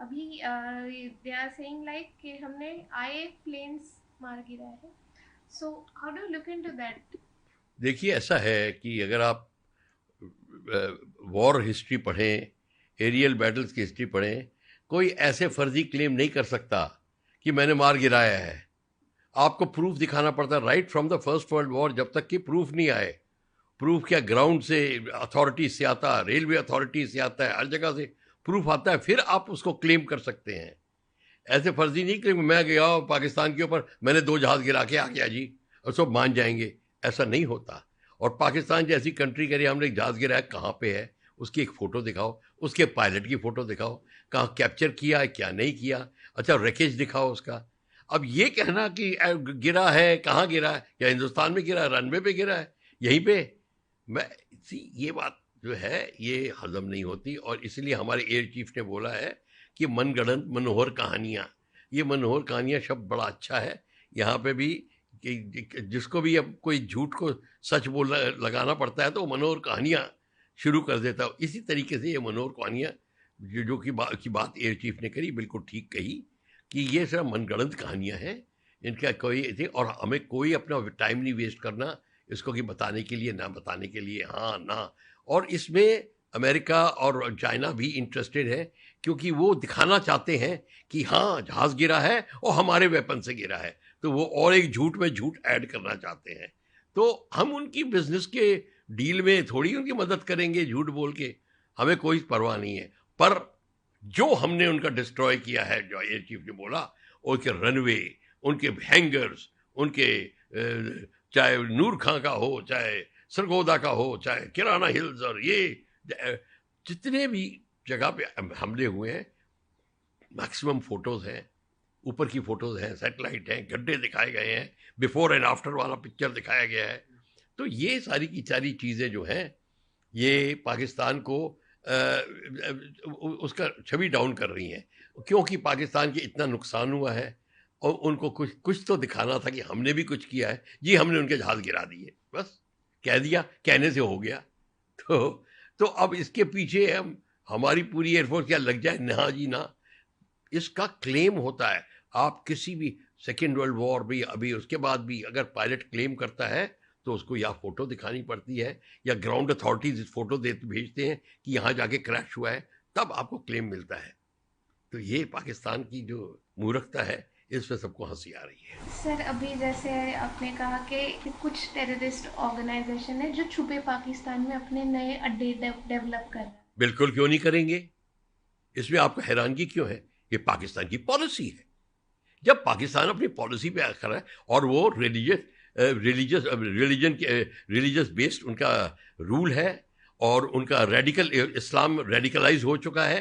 अभी they are saying like कि हमने आए प्लेन्स मार गिराए हैं. So how do look into that? देखिए, ऐसा है कि अगर आप वॉर हिस्ट्री पढ़ें, एरियल बैटल्स की हिस्ट्री पढ़ें, कोई ऐसे फर्जी क्लेम नहीं कर सकता कि मैंने मार गिराया है. आपको प्रूफ दिखाना पड़ता है right from the first world war. जब तक कि प्रूफ नहीं आए, प्रूफ क्या ग्राउंड से, अथॉरिटीज से आता है, रेलवे अथॉरिटीज से आता है, हर जगह से प्रूफ आता है, फिर आप उसको क्लेम कर सकते हैं. ऐसे फर्जी नहीं क्लेम मैं गया पाकिस्तान के ऊपर, मैंने 2 जहाज गिरा के आ गया जी, और सब मान जाएंगे. ऐसा नहीं होता. और पाकिस्तान जैसी कंट्री कह रही हमने एक जहाज गिराया, कहाँ पे है, उसकी एक फ़ोटो दिखाओ, उसके पायलट की फ़ोटो दिखाओ, कहाँ कैप्चर किया है क्या नहीं किया, अच्छा रेकेज दिखाओ उसका. अब ये कहना कि गिरा है, कहाँ गिरा है, क्या हिंदुस्तान में गिरा है, रनवे पे गिरा है, यहीं पे. मैं ये बात जो है ये हजम नहीं होती. और इसलिए हमारे एयर चीफ ने बोला है कि मनगढ़ंत मनोहर कहानियाँ. ये मनोहर कहानियाँ शब्द बड़ा अच्छा है यहाँ पे भी, कि जिसको भी अब कोई झूठ को सच बोल लगाना पड़ता है तो वो मनोहर कहानियाँ शुरू कर देता है. इसी तरीके से ये मनोहर कहानियाँ जो की बात एयर चीफ ने करी, बिल्कुल ठीक कही कि ये सब मनगढ़ंत कहानियाँ हैं. इनका कोई थे, और हमें कोई अपना टाइम नहीं वेस्ट करना इसको कि बताने के लिए ना बताने के लिए, हाँ ना. और इसमें अमेरिका और चाइना भी इंटरेस्टेड है, क्योंकि वो दिखाना चाहते हैं कि हाँ जहाज गिरा है और हमारे वेपन से गिरा है, तो वो और एक झूठ में झूठ ऐड करना चाहते हैं. तो हम उनकी बिजनेस के डील में थोड़ी उनकी मदद करेंगे झूठ बोल के, हमें कोई परवाह नहीं है. पर जो हमने उनका डिस्ट्रॉय किया है, जो एयर चीफ ने बोला, उनके रनवे, उनके हैंगर्स, उनके चाहे नूर खां का हो, चाहे सरगोदा का हो, चाहे किराना हिल्स, और ये जितने भी जगह पे हमले हुए हैं, मैक्सिमम फोटोज हैं, ऊपर की फोटोज हैं, सैटेलाइट हैं, गड्ढे दिखाए गए हैं, बिफोर एंड आफ्टर वाला पिक्चर दिखाया गया है. तो ये सारी की सारी चीज़ें जो हैं ये पाकिस्तान को उसका छवि डाउन कर रही हैं, क्योंकि पाकिस्तान के इतना नुकसान हुआ है और उनको कुछ कुछ तो दिखाना था कि हमने भी कुछ किया है. जी हमने उनके जहाज गिरा दिए, बस कह दिया, कहने से हो गया. तो अब इसके पीछे हम हमारी पूरी एयरफोर्स क्या लग जाए, ना जी ना. इसका क्लेम होता है. आप किसी भी सेकेंड वर्ल्ड वॉर भी, अभी उसके बाद भी अगर पायलट क्लेम करता है तो उसको या फोटो दिखानी पड़ती है, या ग्राउंड अथॉरिटीज फोटो दे भेजते हैं कि यहाँ जाके क्रैश हुआ है, तब आपको क्लेम मिलता है. तो ये पाकिस्तान की जो मूर्खता है, इस पे सबको हंसी आ रही है. सर अभी जैसे आपने कहा कि कुछ टेररिस्ट ऑर्गेनाइजेशन है जो छुपे पाकिस्तान में अपने नए अड्डे डेवलप कर रहा है. बिल्कुल क्यों नहीं करेंगे, इसमें आपको हैरानगी क्यों है. ये पाकिस्तान की पॉलिसी है. जब पाकिस्तान अपनी पॉलिसी पे खड़ा है और वो रिलीजियस बेस्ड उनका रूल है, और उनका रेडिकल इस्लाम रेडिकलाइज हो चुका है,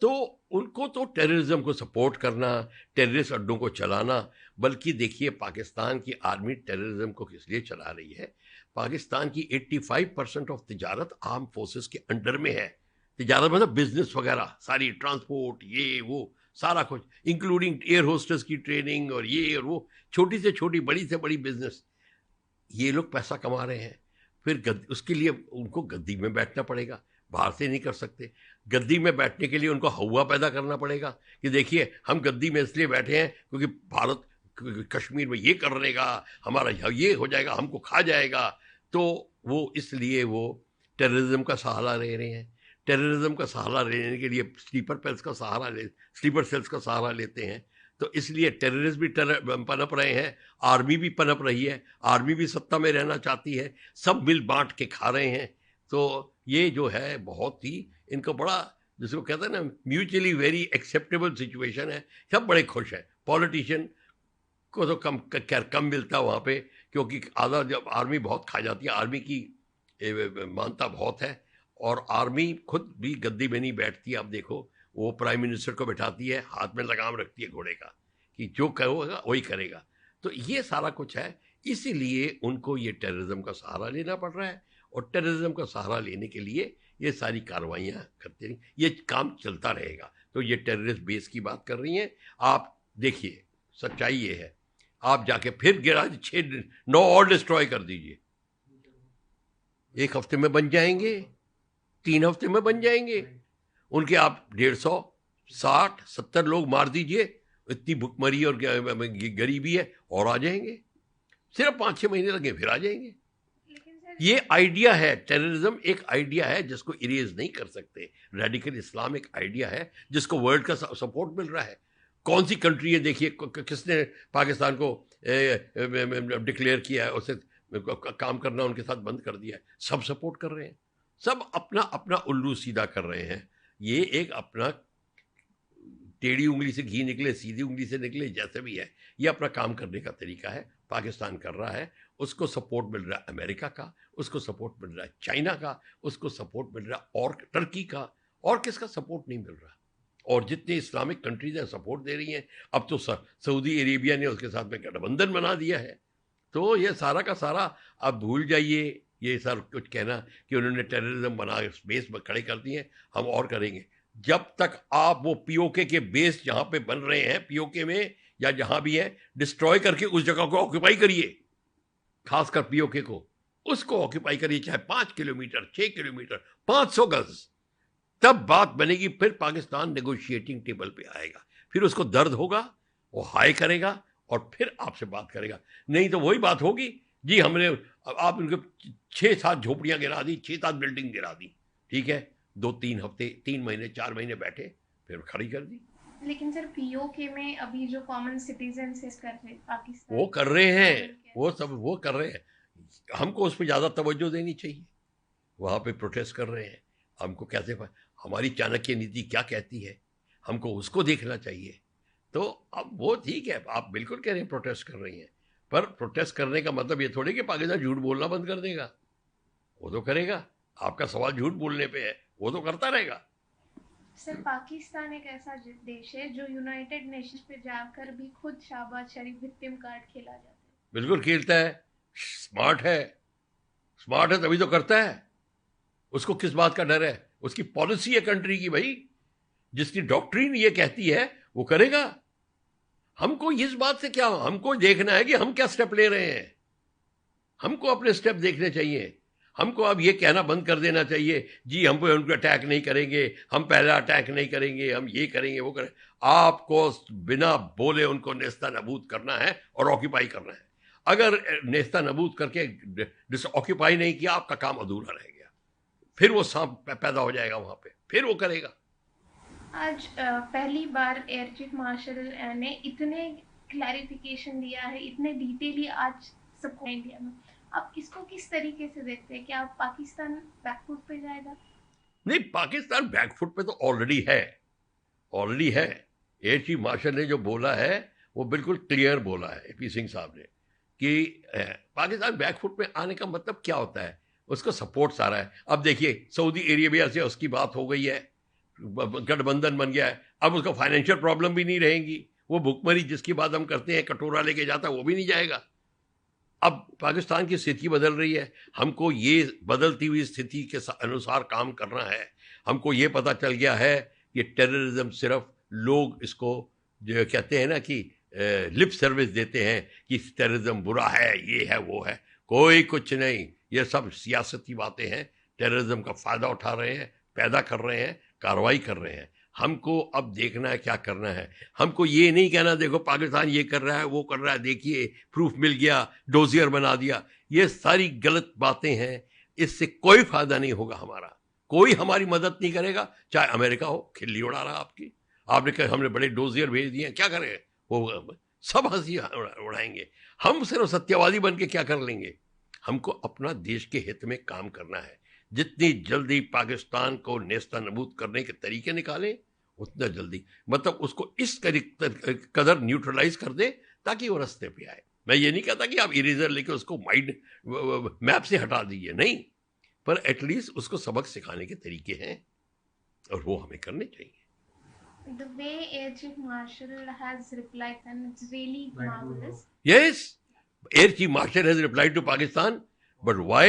तो उनको तो टेररिज्म को सपोर्ट करना, टेररिस्ट अड्डों को चलाना. बल्कि देखिए पाकिस्तान की आर्मी टेररिज्म को किस लिए चला रही है. पाकिस्तान की 85% ऑफ तिजारत आर्म फोर्सेस के अंडर में है. तिजारत मतलब बिजनेस वगैरह सारी, ट्रांसपोर्ट, ये वो सारा कुछ, इंक्लूडिंग एयर होस्टेस की ट्रेनिंग और ये और वो, छोटी से छोटी बड़ी से बड़ी बिजनेस. ये लोग पैसा कमा रहे हैं, फिर उसके लिए उनको गद्दी में बैठना पड़ेगा, बाहर से नहीं कर सकते. गद्दी में बैठने के लिए उनको हवा पैदा करना पड़ेगा कि देखिए हम गद्दी में इसलिए बैठे हैं क्योंकि भारत कश्मीर में ये कर लेगा, हमारा ये हो जाएगा, हमको खा जाएगा. तो वो इसलिए वो टेररिज्म का सहारा ले रहे हैं. टेररिज्म का सहारा लेने के लिए स्लीपर सेल्स का सहारा लेते हैं. तो इसलिए टेररिस्ट भी पनप रहे हैं, आर्मी भी पनप रही है, आर्मी भी सत्ता में रहना चाहती है, सब मिल बांट के खा रहे हैं. तो ये जो है बहुत ही इनको बड़ा, जिसको कहते हैं ना, म्यूचुअली वेरी एक्सेप्टेबल सिचुएशन है. सब बड़े खुश हैं. पॉलिटिशियन को तो कम मिलता है वहाँ पे, क्योंकि आधा जब आर्मी बहुत खा जाती है, आर्मी की मानता बहुत है, और आर्मी खुद भी गद्दी में नहीं बैठती. आप देखो वो प्राइम मिनिस्टर को बैठाती है, हाथ में लगाम रखती है घोड़े का कि जो कहोगा वही करेगा. तो ये सारा कुछ है. इसीलिए उनको ये टेररिज्म का सहारा लेना पड़ रहा है, और टेररिज्म का सहारा लेने के लिए ये सारी कार्रवाइयाँ करते रही, ये काम चलता रहेगा. तो ये टेररिस्ट बेस की बात कर रही हैं. आप देखिए सच्चाई ये है, आप जाके फिर गिरा 6-9 और डिस्ट्रॉय कर दीजिए, 1 हफ्ते में बन जाएंगे, 3 हफ्ते में बन जाएंगे. उनके आप 150 60-70 लोग मार दीजिए, इतनी भुखमरी और गरीबी है, और आ जाएंगे। सिर्फ 5-6 महीने लगे, फिर आ जाएंगे। ये आइडिया है, टेररिज्म एक आइडिया है जिसको इरेज नहीं कर सकते। रेडिकल इस्लाम एक आइडिया है जिसको वर्ल्ड का सपोर्ट मिल रहा है। कौन सी कंट्री है देखिए, किसने पाकिस्तान को डिक्लेयर किया है, उसे काम करना उनके साथ बंद कर दिया है? सब सपोर्ट कर रहे हैं, सब अपना अपना उल्लू सीधा कर रहे हैं। ये एक अपना टेढ़ी उंगली से घी निकले, सीधी उंगली से निकले, जैसे भी है, ये अपना काम करने का तरीका है। पाकिस्तान कर रहा है, उसको सपोर्ट मिल रहा है अमेरिका का, उसको सपोर्ट मिल रहा है चाइना का, उसको सपोर्ट मिल रहा है और टर्की का, और किसका सपोर्ट नहीं मिल रहा। और जितने इस्लामिक कंट्रीज हैं सपोर्ट दे रही हैं। अब तो सऊदी अरेबिया ने उसके साथ में गठबंधन बना दिया है। तो ये सारा का सारा आप भूल जाइए, ये सर कुछ कहना कि उन्होंने टेररिज्म बना बेस खड़े कर दिए, हम और करेंगे। जब तक आप वो पीओके के बेस जहां पे बन रहे हैं, पीओके में या जहां भी है, डिस्ट्रॉय करके उस जगह को ऑक्यूपाई करिए, खासकर पीओके को, उसको ऑक्यूपाई करिए, चाहे 5 किलोमीटर, 6 किलोमीटर, 500 गज, तब बात बनेगी। फिर पाकिस्तान नेगोशिएटिंग टेबल पे आएगा, फिर उसको दर्द होगा, वो हाई करेगा और फिर आपसे बात करेगा। नहीं तो वही बात होगी, जी हमने, आप उनके 6-7 झोपड़ियां गिरा दी, 6-7 बिल्डिंग गिरा दी, ठीक है, 2-3 हफ्ते, 3 महीने, 4 महीने बैठे, फिर खड़ी कर दी। लेकिन सर पीओके में अभी जो कॉमन सिटीजन कर रहे पाकिस्तान, वो कर रहे हैं, वो सब वो कर रहे हैं। हमको उस पर ज्यादा तवज्जो देनी चाहिए। वहां पे प्रोटेस्ट कर रहे हैं, हमको कैसे, हमारी चाणक्य नीति क्या कहती है, हमको उसको देखना चाहिए। तो अब वो ठीक है, आप बिल्कुल कह रहे हैं प्रोटेस्ट कर रही हैं, पर प्रोटेस्ट करने का मतलब ये थोड़ी कि पाकिस्तान झूठ बोलना बंद कर देगा। वो तो करेगा, आपका सवाल झूठ बोलने पे है, वो तो करता रहेगा। सर पाकिस्तान एक ऐसा देश है जो यूनाइटेड नेशंस पे जाकर भी खुद शाहबाज शरीफ विक्टिम कार्ड खेला जाता है। बिल्कुल खेलता है, स्मार्ट है, स्मार्ट है तभी तो करता है। उसको किस बात का डर है? उसकी पॉलिसी है कंट्री की, भाई जिसकी डॉक्ट्रिन ये कहती है वो करेगा। हमको इस बात से क्या, हमको देखना है कि हम क्या स्टेप ले रहे हैं, हमको अपने स्टेप देखने चाहिए। हमको अब ये कहना बंद कर देना चाहिए, जी हम पे उनको अटैक नहीं करेंगे, हम पहला अटैक नहीं करेंगे, हम ये करेंगे वो करें। आपको बिना बोले उनको नेस्ता नबूद करना है और ऑक्यूपाई करना है। अगर नेस्ता नबूद करके ऑक्यूपाई नहीं किया, आपका काम अधूरा रह गया, फिर वो सांप पैदा हो जाएगा वहां पे, फिर वो करेगा। आज पहली बार एयर चीफ मार्शल ने इतने क्लैरिफिकेशन दिया है, इतने डिटेली आज सबको इंडिया में। आप इसको किस तरीके से देखते हैं? क्या पाकिस्तान बैकफुट पे जाएगा? नहीं, पाकिस्तान बैकफुट पे तो ऑलरेडी है, ऑलरेडी है। एयर चीफ मार्शल ने जो बोला है वो बिल्कुल क्लियर बोला है, एपी सिंह साहब ने, कि पाकिस्तान बैकफुट में आने का मतलब क्या होता है, उसको सपोर्ट सारा है। अब देखिए सऊदी अरेबिया से उसकी बात हो गई है, गठबंधन बन गया है, अब उसको फाइनेंशियल प्रॉब्लम भी नहीं रहेंगी। वो भुखमरी जिसकी बात हम करते हैं, कटोरा लेके जाता है, वो भी नहीं जाएगा। अब पाकिस्तान की स्थिति बदल रही है, हमको ये बदलती हुई स्थिति के अनुसार काम करना है। हमको ये पता चल गया है कि टेररिज्म सिर्फ लोग इसको जो कहते हैं ना कि लिप सर्विस देते हैं कि टेररिज्म बुरा है, ये है वो है, कोई कुछ नहीं, ये सब सियासती बातें हैं। टेररिज्म का फायदा उठा रहे हैं, पैदा कर रहे हैं, कार्रवाई कर रहे हैं। हमको अब देखना है क्या करना है। हमको ये नहीं कहना देखो पाकिस्तान ये कर रहा है वो कर रहा है, देखिए प्रूफ मिल गया, डोजियर बना दिया। ये सारी गलत बातें हैं, इससे कोई फायदा नहीं होगा हमारा, कोई हमारी मदद नहीं करेगा। चाहे अमेरिका हो, खिल्ली उड़ा रहा आपकी, आपने कहा हमने बड़े डोजियर भेज दिए, क्या करें, वो सब हंसी उड़ाएंगे। हम सिर्फ सत्यवादी बन के क्या कर लेंगे? हमको अपना देश के हित में काम करना है। जितनी जल्दी पाकिस्तान को नेस्ता नबूद करने के तरीके निकालें, उतना जल्दी, मतलब उसको इस कदर न्यूट्रलाइज कर दें ताकि वो रास्ते पे आए। मैं ये नहीं कहता कि आप इरेजर लेके उसको माइंड मैप से हटा दीजिए, नहीं, पर एटलीस्ट उसको सबक सिखाने के तरीके हैं और वो हमें करने चाहिए। The way Air Chief Marshal has replied, and it's really marvelous. Yes, Air Chief Marshal has replied to Pakistan, but why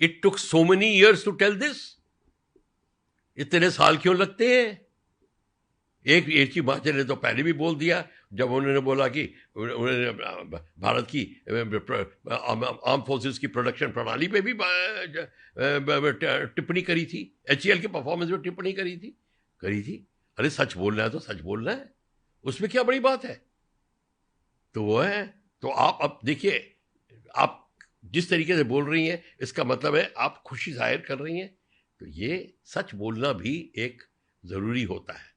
it took so many years to tell this? इतने साल क्यों लगते हैं? एक एयर चीफ मार्शल ने तो पहले भी बोल दिया, जब उन्होंने बोला कि उन्होंने भारत की आर्म फोर्सेस की प्रोडक्शन प्रणाली पे भी टिप्पणी करी थी, HAL के परफॉर्मेंस पे टिप्पणी करी थी। अरे सच बोलना है तो सच बोलना है, उसमें क्या बड़ी बात है? तो वो है। तो आप अब देखिए, आप जिस तरीके से बोल रही हैं इसका मतलब है आप खुशी जाहिर कर रही हैं। तो ये सच बोलना भी एक ज़रूरी होता है।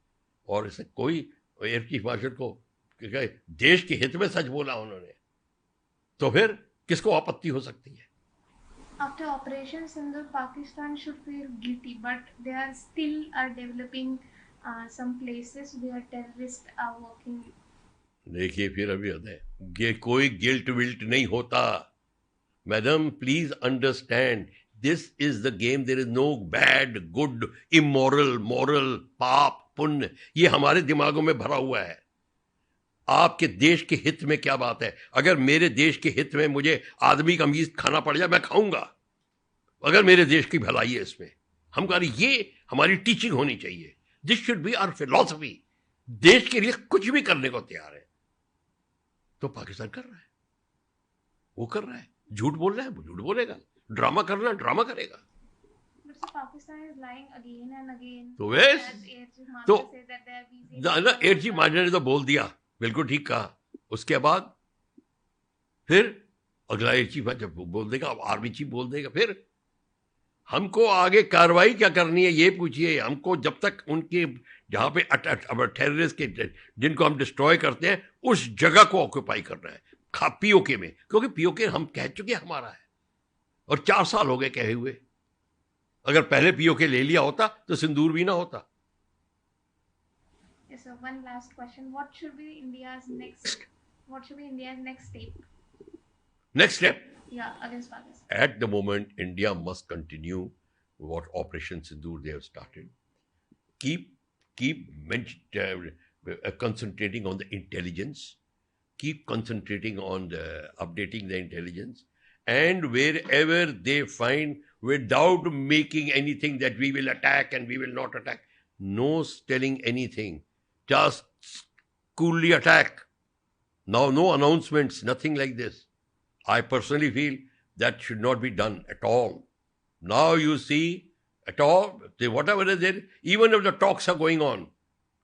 और इसे कोई एयर चीफ मार्शल को देश के हित में सच बोला उन्होंने, तो फिर किसको आपत्ति हो सकती है? After Operation Sindoor, Pakistan should feel guilty, but they are still developing some places where terrorists are working. देखिए फिर अभी होता है, कोई गिल्ट विल्ट नहीं होता। Madam please understand, this is the game, there is no bad good immoral moral पाप पुण्य, ये हमारे दिमागों में भरा हुआ है। आपके देश के हित में क्या बात है? अगर मेरे देश के हित में मुझे आदमी का मीट खाना पड़ जाए मैं खाऊंगा, अगर मेरे देश की भलाई है इसमें। हम कह रहे ये हमारी टीचिंग होनी चाहिए, this should be our philosophy. देश के लिए कुछ भी करने को तैयार है। तो पाकिस्तान कर रहा है, वो कर रहा है। झूठ बोल रहा है, वो झूठ बोलेगा। ड्रामा करना है, ड्रामा करेगा। तो एयर चीफ मार्शल ने तो बोल दिया, बिल्कुल ठीक कहा। उसके बाद फिर अगला एयर चीफ जब बोल देगा, आर्मी चीफ बोल देगा, फिर हमको आगे कार्रवाई क्या करनी है ये पूछिए हमको। जब तक उनके जहां पे टेररिस्ट के जिनको हम डिस्ट्रॉय करते हैं उस जगह को ऑक्यूपाई करना है, पीओके में, क्योंकि पीओके हम कह चुके हमारा है और 4 साल हो गए कहे हुए। अगर पहले पीओके ले लिया होता तो सिंदूर भी ना होता। Yes, so one last question. What should be India's next step? Next step? Yeah, against Pakistan. At the moment, India must continue what Operation Sindoor they have started. Keep concentrating on the intelligence. Keep concentrating on updating the intelligence. And wherever they find, without making anything that we will attack and we will not attack, no telling anything, just coolly attack. Now, no announcements, nothing like this. I personally feel that should not be done at all. Now you see, at all, whatever is there, even if the talks are going on,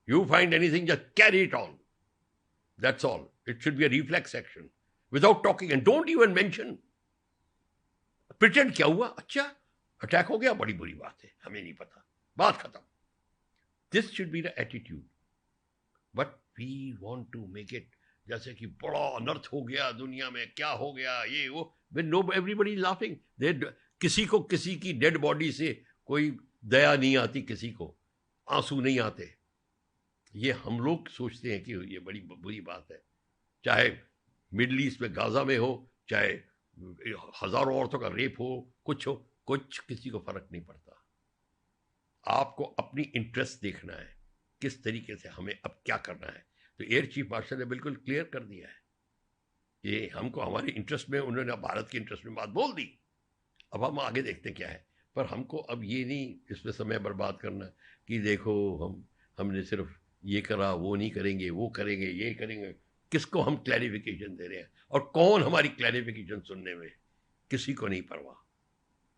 you find anything, just carry it on. That's all. It should be a reflex action. Without talking, and don't even mention. Pretend क्या हुआ? अच्छा, attack हो गया, बड़ी बुरी बात है, हमें नहीं पता, बात खत्म. This should be the attitude. But we want to make it जैसे कि बड़ा अनर्थ हो गया दुनिया में, क्या हो गया ये वो. When no, everybody laughing. किसी को किसी की डेड बॉडी से कोई दया नहीं आती, किसी को आंसू नहीं आते. ये हम लोग सोचते हैं कि ये बड़ी बुरी बात है. चाहे मिडल ईस्ट में गाजा में हो, चाहे हजारों औरतों का रेप हो, कुछ किसी को फर्क नहीं पड़ता. आपको अपनी इंटरेस्ट देखना है, किस तरीके से हमें अब क्या करना है. तो एयर चीफ मार्शल ने बिल्कुल क्लियर कर दिया है. ये हमको हमारे इंटरेस्ट में, उन्होंने भारत के इंटरेस्ट में बात बोल दी. अब हम आगे देखते क्या है. पर हमको अब ये नहीं इसमें समय बर्बाद करना कि देखो हमने सिर्फ ये करा, वो नहीं करेंगे, वो करेंगे, ये करेंगे. किसको हम क्लैरिफिकेशन दे रहे हैं और कौन हमारी क्लैरिफिकेशन सुनने में, किसी को नहीं परवाह.